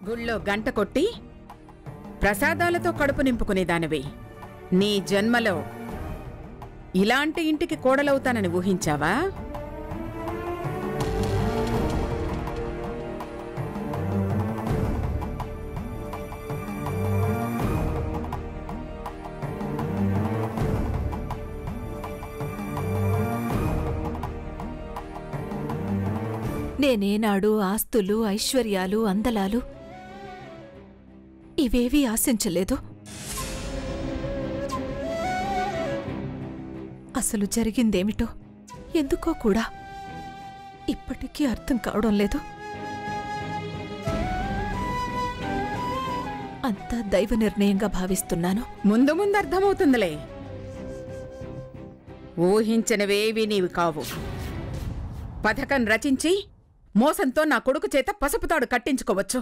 గుళ్ళో గంట కొట్టి ప్రసాదాలతో కడుపు నింపుకునేదానివి నీ జన్మలో ఇలాంటి ఇంటికి కోడలవుతానని ఊహించావా? నేనేనాడు ఆస్తులు, ఐశ్వర్యాలు, అందలాలు ఇవేవీ ఆశించలేదు. అసలు జరిగిందేమిటో ఎందుకో కూడా ఇప్పటికీ అర్థం కావడం లేదు. అంతా దైవ నిర్ణయంగా భావిస్తున్నాను. ముందు ముందు అర్థమవుతుందిలే. ఊహించినవేవీ నీవి కావు. పథకం రచించి మోసంతో నా కొడుకు చేత పసుపుతాడు కట్టించుకోవచ్చు.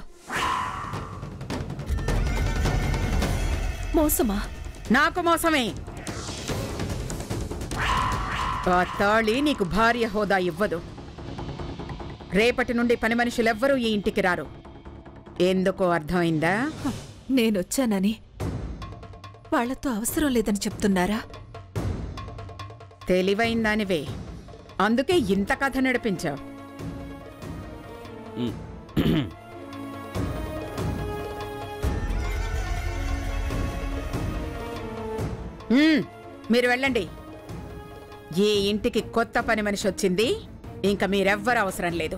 మోసమా? నాకు మోసమే. ఆ తాళి నీకు భార్య హోదా ఇవ్వదు. రేపటి నుండి పని మనుషులెవ్వరూ ఈ ఇంటికి రారు. ఎందుకో అర్థమైందా? నేనొచ్చానని వాళ్లతో అవసరం లేదని చెప్తున్నారా? తెలివైందానివే, అందుకే ఇంత కథ నడిపించావు. మీరు వెళ్ళండి. ఈ ఇంటికి కొత్త పని మనిషి వచ్చింది. ఇంకా మీరెవ్వరు అవసరం లేదు.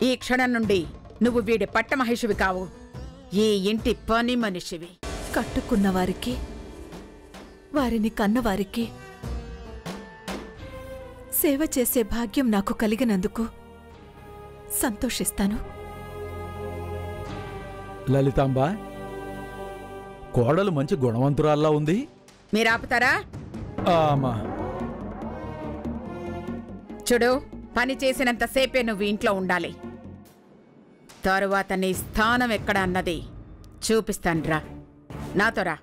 ఈ క్షణం నుండి నువ్వు వీడి పట్టమహేషివి కావు, ఈ ఇంటి పని మనిషివి. కట్టుకున్నవారికి, వారిని కన్నవారికి సేవ చేసే భాగ్యం నాకు కలిగినందుకు సంతోషిస్తాను. లలితాంబ, కోడలు మంచి గుణవంతురాల్లా ఉంది. మీరాపుతారా? చూడు, పని చేసినంతసేపే నువ్వు ఇంట్లో ఉండాలి. తరువాత నీ స్థానం ఎక్కడ అన్నది చూపిస్తాన్రా. నాతో రా.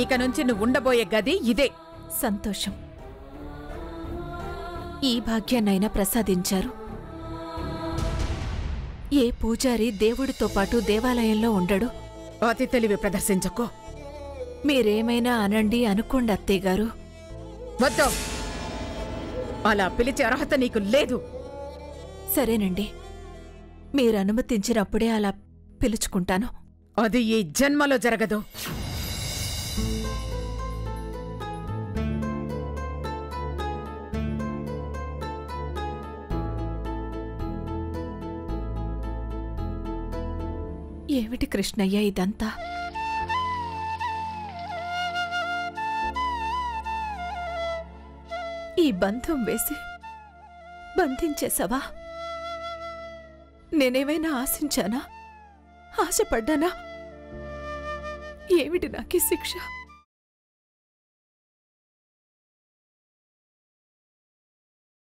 ఇక నుంచి నువ్వు ఉండబోయే గది ఇదే. సంతోషం. ఈ భాగ్యాన్నైనా ప్రసాదించారు. ఏ పూజారి దేవుడితో పాటు దేవాలయంలో ఉండడు. అతి తెలివి ప్రదర్శించకో. మీరేమైనా అనండి అనుకోండి అత్తయ్యగారు. వద్దు, అలా పిలిచే అర్హత నీకు లేదు. సరేనండి, మీరు అనుమతించినప్పుడే అలా పిలుచుకుంటాను. అది ఈ జన్మలో జరగదు. ఏమిటి కృష్ణయ్య ఇదంతా? ఈ బంధం వేసి బంధించేశావా? నేనేమైనా ఆశించానా? ఆశపడ్డానా? ఏమిటి నాకీ శిక్ష?